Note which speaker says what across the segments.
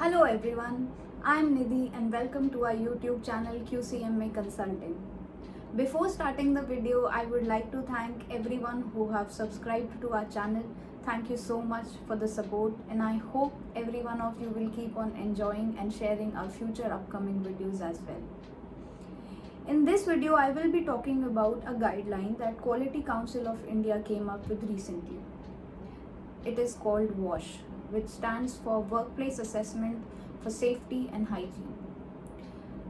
Speaker 1: Hello everyone, I am Nidhi and welcome to our YouTube channel QCMA Consulting. Before starting the video, I would like to thank everyone who have subscribed to our channel. Thank you so much for the support and I hope every one of you will keep on enjoying and sharing our future upcoming videos as well. In this video, I will be talking about a guideline that Quality Council of India came up with recently. It is called WASH, which stands for Workplace Assessment for Safety and Hygiene.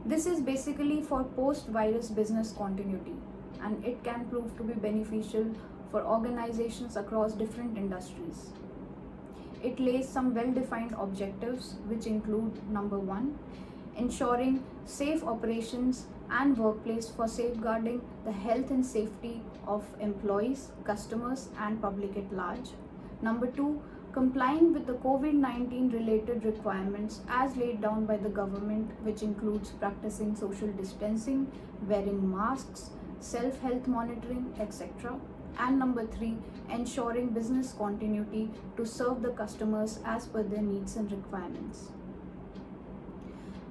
Speaker 1: This is basically for post-virus business continuity, and it can prove to be beneficial for organizations across different industries. It lays some well-defined objectives, which include number one, ensuring safe operations and workplace for safeguarding the health and safety of employees, customers, and public at large. Number two, complying with the COVID-19 related requirements as laid down by the government, which includes practicing social distancing, wearing masks, self-health monitoring, etc. And number three, ensuring business continuity to serve the customers as per their needs and requirements.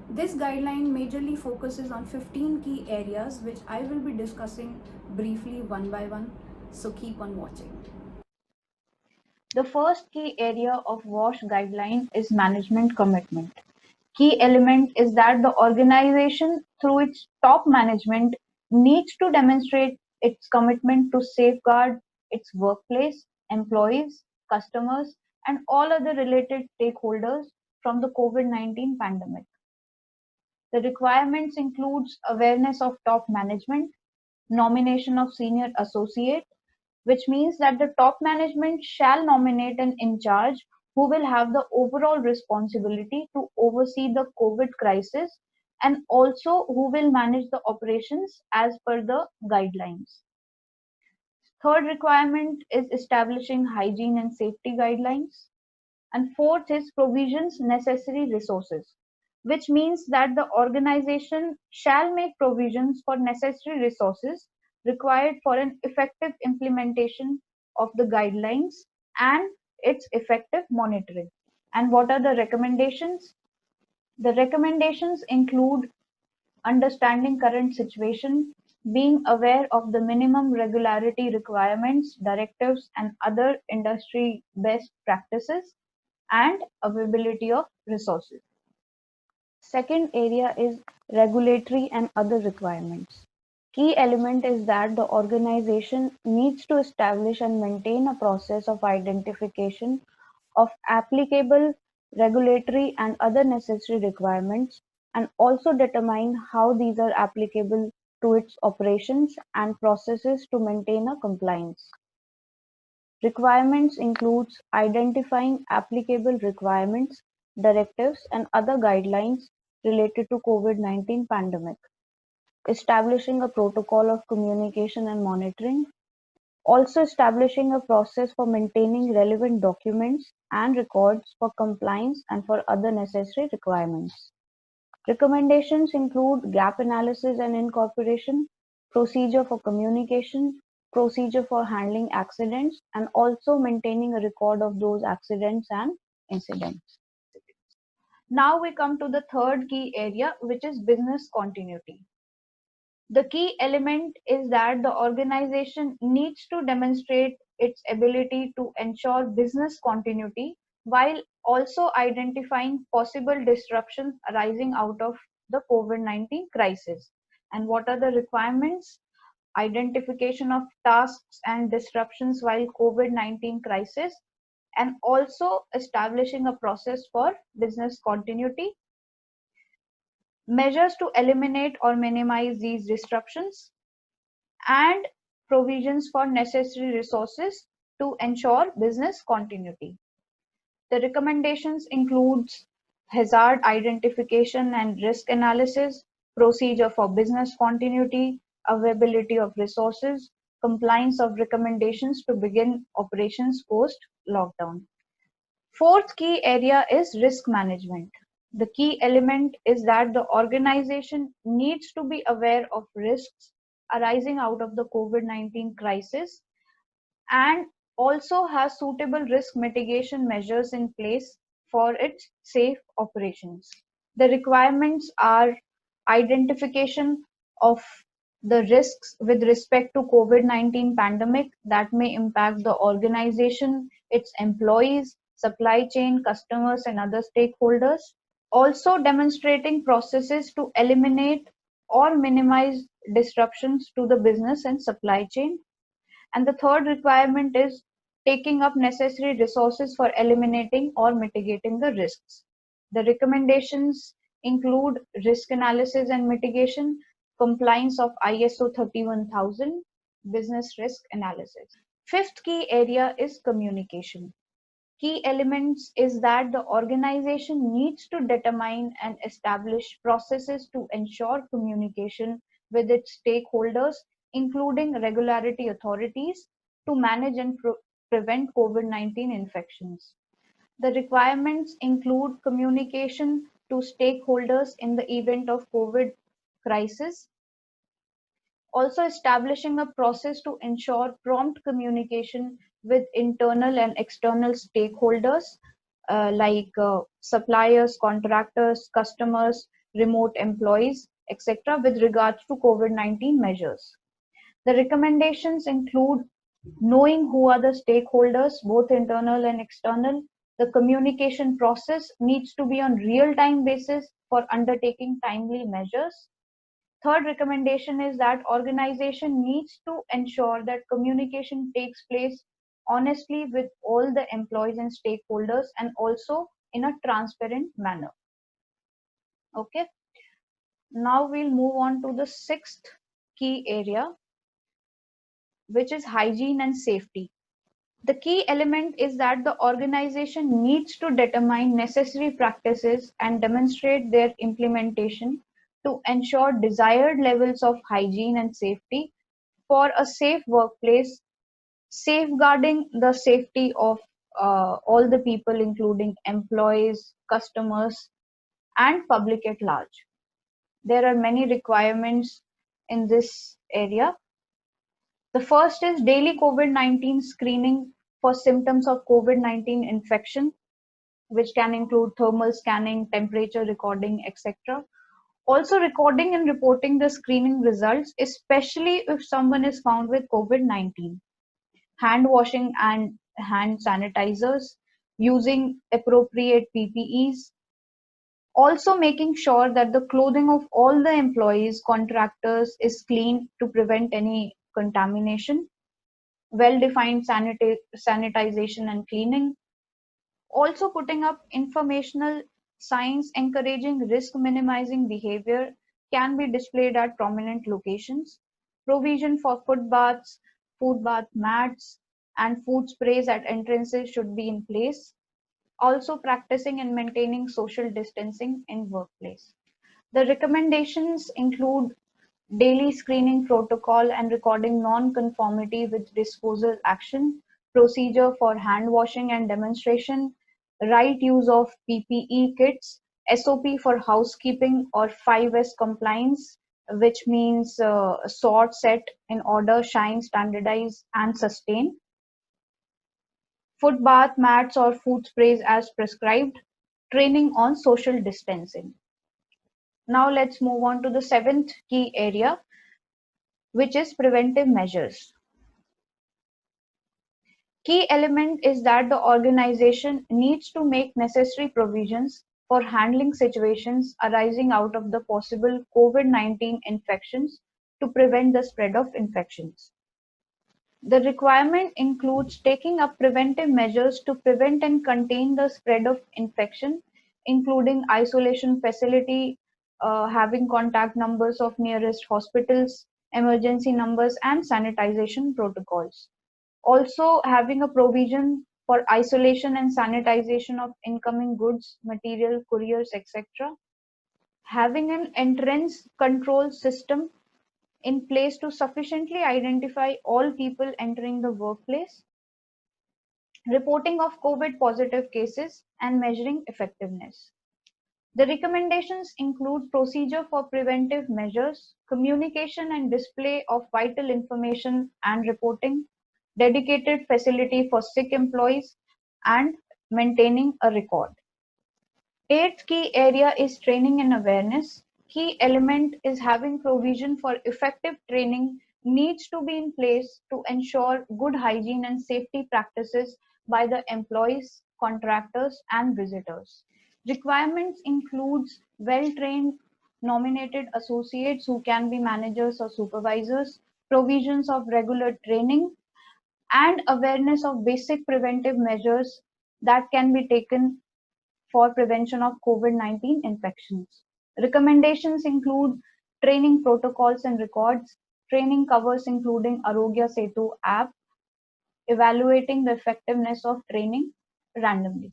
Speaker 1: This guideline majorly focuses on 15 key areas which I will be discussing briefly one by one, so keep on watching.
Speaker 2: The first key area of WASH guideline is management commitment. Key element is that the organization through its top management needs to demonstrate its commitment to safeguard its workplace, employees, customers, and all other related stakeholders from the COVID-19 pandemic. The requirements includes awareness of top management, nomination of senior associate, which means that the top management shall nominate an in charge who will have the overall responsibility to oversee the COVID crisis and also who will manage the operations as per the guidelines. Third requirement is establishing hygiene and safety guidelines. And fourth is provisions necessary resources, which means that the organization shall make provisions for necessary resources required for an effective implementation of the guidelines and its effective monitoring. And what are the recommendations? The recommendations include understanding current situation, being aware of the minimum regularity requirements, directives, and other industry best practices, and availability of resources. Second area is regulatory and other requirements. Key element is that the organization needs to establish and maintain a process of identification of applicable regulatory and other necessary requirements and also determine how these are applicable to its operations and processes to maintain a compliance. Requirements includes identifying applicable requirements, directives, and other guidelines related to COVID-19 pandemic, establishing a protocol of communication and monitoring, also establishing a process for maintaining relevant documents and records for compliance and for other necessary requirements. Recommendations include gap analysis and incorporation, procedure for communication, procedure for handling accidents, and also maintaining a record of those accidents and incidents. Now we come to the third key area, which is business continuity. The key element is that the organization needs to demonstrate its ability to ensure business continuity while also identifying possible disruptions arising out of the COVID-19 crisis. And what are the requirements? Identification of tasks and disruptions while COVID-19 crisis, and also establishing a process for business continuity, measures to eliminate or minimize these disruptions, and provisions for necessary resources to ensure business continuity. The recommendations includes hazard identification and risk analysis, procedure for business continuity, availability of resources, compliance of recommendations to begin operations post lockdown. Fourth key area is risk management. The key element is that the organization needs to be aware of risks arising out of the COVID-19 crisis and also has suitable risk mitigation measures in place for its safe operations. The requirements are identification of the risks with respect to COVID-19 pandemic that may impact the organization, its employees, supply chain, customers, and other stakeholders. Also demonstrating processes to eliminate or minimize disruptions to the business and supply chain. And the third requirement is taking up necessary resources for eliminating or mitigating the risks. The recommendations include risk analysis and mitigation, compliance of ISO 31000, business risk analysis. Fifth key area is communication. Key elements is that the organization needs to determine and establish processes to ensure communication with its stakeholders, including regulatory authorities, to manage and prevent COVID-19 infections. The requirements include communication to stakeholders in the event of COVID crisis, also establishing a process to ensure prompt communication with internal and external stakeholders like suppliers, contractors, customers, remote employees, etc., with regards to COVID-19 measures. The recommendations include knowing who are the stakeholders, both internal and external. The communication process needs to be on real-time basis for undertaking timely measures. Third recommendation is that organization needs to ensure that communication takes place honestly with all the employees and stakeholders and also in a transparent manner. Okay, now we'll move on to the sixth key area, which is hygiene and safety. The key element is that the organization needs to determine necessary practices and demonstrate their implementation to ensure desired levels of hygiene and safety for a safe workplace, safeguarding the safety of all the people, including employees, customers, and public at large. There are many requirements in this area. The first is daily COVID-19 screening for symptoms of COVID-19 infection, which can include thermal scanning, temperature recording, etc. Also recording and reporting the screening results, especially if someone is found with COVID-19. Hand washing and hand sanitizers, using appropriate PPEs, also making sure that the clothing of all the employees, contractors is clean to prevent any contamination, well-defined sanitization and cleaning, also putting up informational signs encouraging risk minimizing behavior can be displayed at prominent locations, provision for food bath mats, and food sprays at entrances should be in place, also practicing and maintaining social distancing in workplace. The recommendations include daily screening protocol and recording non-conformity with disposal action, procedure for hand washing and demonstration, right use of PPE kits, SOP for housekeeping or 5S compliance, which means sort, set, in order, shine, standardize, and sustain, foot bath mats or food sprays as prescribed, training on social distancing. Now let's move on to the seventh key area, which is preventive measures. Key element is that the organization needs to make necessary provisions for handling situations arising out of the possible COVID-19 infections to prevent the spread of infections. The requirement includes taking up preventive measures to prevent and contain the spread of infection, including isolation facility, having contact numbers of nearest hospitals, emergency numbers, and sanitization protocols. Also having a provision for isolation and sanitization of incoming goods, material, couriers, etc. Having an entrance control system in place to sufficiently identify all people entering the workplace, reporting of COVID positive cases, and measuring effectiveness. The recommendations include procedure for preventive measures, communication and display of vital information and reporting, dedicated facility for sick employees, and maintaining a record. Eighth key area is training and awareness. Key element is having provision for effective training needs to be in place to ensure good hygiene and safety practices by the employees, contractors, and visitors. Requirements includes well-trained nominated associates who can be managers or supervisors, provisions of regular training, and awareness of basic preventive measures that can be taken for prevention of COVID-19 infections. Recommendations include training protocols and records, training covers including Arogya Setu app, evaluating the effectiveness of training randomly.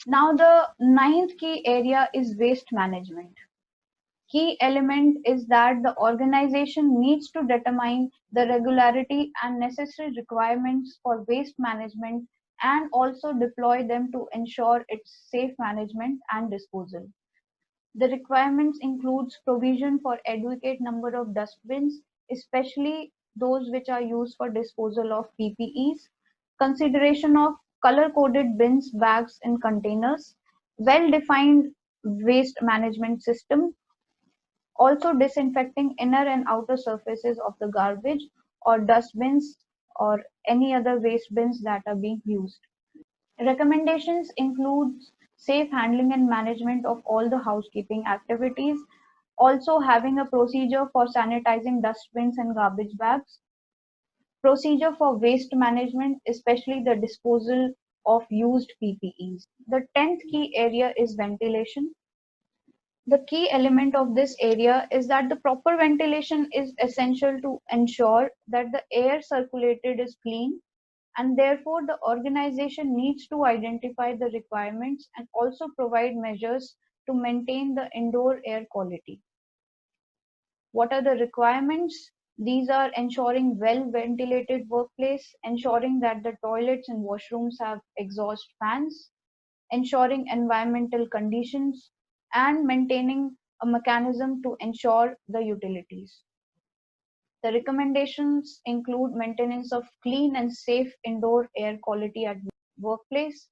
Speaker 2: Now, the ninth key area is waste management. Key element is that the organization needs to determine the regularity and necessary requirements for waste management and also deploy them to ensure its safe management and disposal. The requirements includes provision for adequate number of dustbins, especially those which are used for disposal of PPEs, consideration of color-coded bins, bags, and containers, well-defined waste management system, also disinfecting inner and outer surfaces of the garbage or dustbins or any other waste bins that are being used. Recommendations include safe handling and management of all the housekeeping activities, also having a procedure for sanitizing dustbins and garbage bags, procedure for waste management, especially the disposal of used PPEs. The 10th key area is ventilation. The key element of this area is that the proper ventilation is essential to ensure that the air circulated is clean, and therefore the organization needs to identify the requirements and also provide measures to maintain the indoor air quality. What are the requirements? These are ensuring well ventilated workplace, ensuring that the toilets and washrooms have exhaust fans, ensuring environmental conditions, and maintaining a mechanism to ensure the utilities. The recommendations include maintenance of clean and safe indoor air quality at workplace,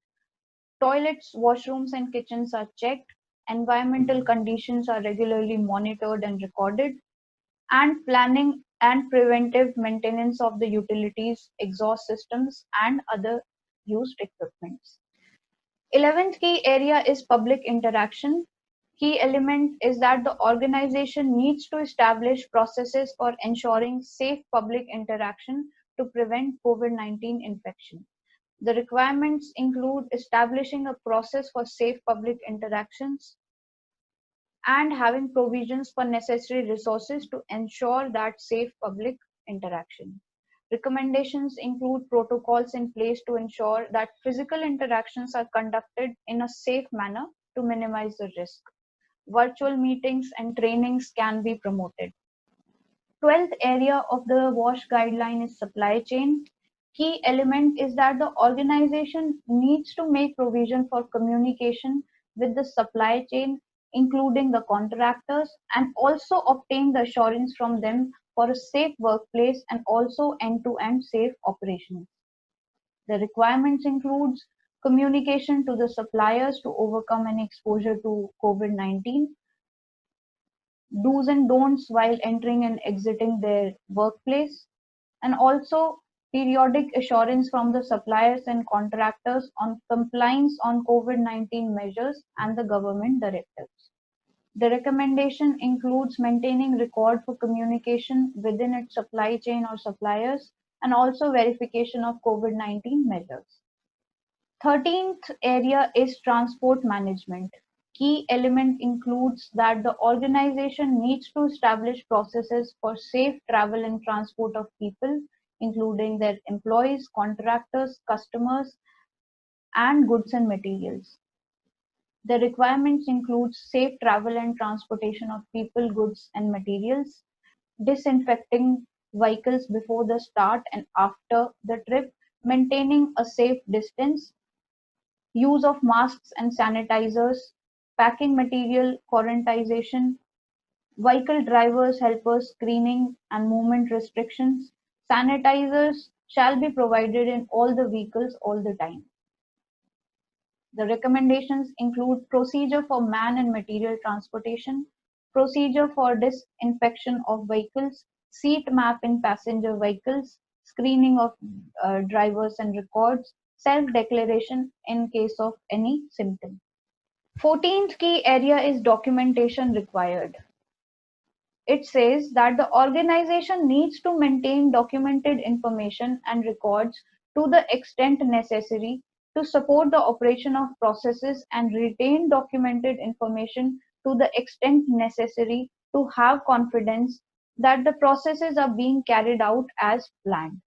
Speaker 2: toilets, washrooms, and kitchens are checked, environmental conditions are regularly monitored and recorded, and planning and preventive maintenance of the utilities, exhaust systems, and other used equipments. 11th key area is public interaction. Key element is that the organization needs to establish processes for ensuring safe public interaction to prevent COVID-19 infection. The requirements include establishing a process for safe public interactions and having provisions for necessary resources to ensure that safe public interaction. Recommendations include protocols in place to ensure that physical interactions are conducted in a safe manner to minimize the risk. Virtual meetings and trainings can be promoted. 12th area of the WASH guideline is supply chain. Key element is that the organization needs to make provision for communication with the supply chain, including the contractors, and also obtain the assurance from them for a safe workplace and also end-to-end safe operations. The requirements includes communication to the suppliers to overcome any exposure to COVID-19, do's and don'ts while entering and exiting their workplace, and also periodic assurance from the suppliers and contractors on compliance on COVID-19 measures and the government directives. The recommendation includes maintaining record for communication within its supply chain or suppliers and also verification of COVID-19 measures. 13th area is transport management. Key element includes that the organization needs to establish processes for safe travel and transport of people, including their employees, contractors, customers, and goods and materials. The requirements include safe travel and transportation of people, goods, and materials, disinfecting vehicles before the start and after the trip, maintaining a safe distance, use of masks and sanitizers, packing material quarantization, vehicle drivers helpers screening and movement restrictions. Sanitizers shall be provided in all the vehicles all the time. The recommendations include procedure for man and material transportation, procedure for disinfection of vehicles, seat map in passenger vehicles, screening of drivers and records, self-declaration in case of any symptom. 14th key area is documentation required. It says that the organization needs to maintain documented information and records to the extent necessary to support the operation of processes and retain documented information to the extent necessary to have confidence that the processes are being carried out as planned.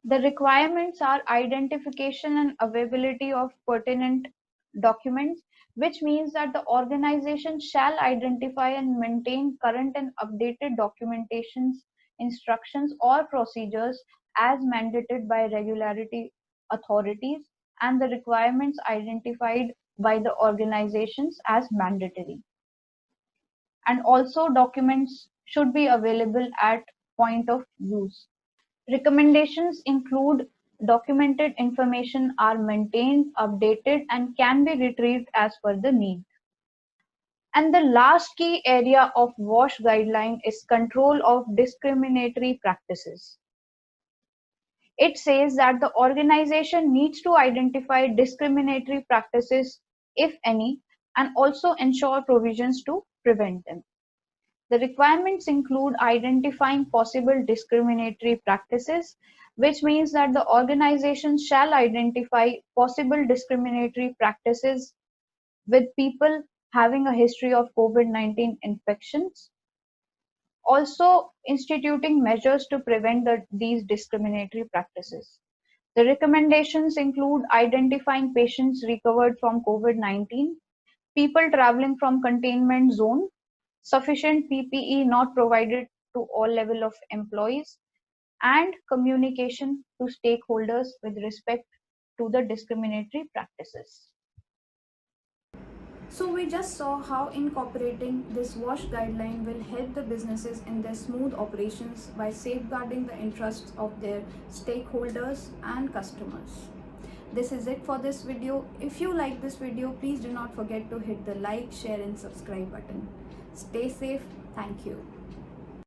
Speaker 2: The requirements are identification and availability of pertinent documents, which means that the organization shall identify and maintain current and updated documentations, instructions, or procedures as mandated by regulatory authorities and the requirements identified by the organizations as mandatory. And also documents should be available at point of use. Recommendations include documented information are maintained, updated, and can be retrieved as per the need. And the last key area of WASH guideline is control of discriminatory practices. It says that the organization needs to identify discriminatory practices, if any, and also ensure provisions to prevent them. The requirements include identifying possible discriminatory practices, which means that the organization shall identify possible discriminatory practices with people having a history of COVID-19 infections, also instituting measures to prevent these discriminatory practices. The recommendations include identifying patients recovered from COVID-19, people traveling from containment zone, sufficient PPE not provided to all level of employees, and communication to stakeholders with respect to the discriminatory practices.
Speaker 1: So we just saw how incorporating this WASH guideline will help the businesses in their smooth operations by safeguarding the interests of their stakeholders and customers. This is it for this video. If you like this video, please do not forget to hit the like, share and subscribe button. Stay safe. Thank you.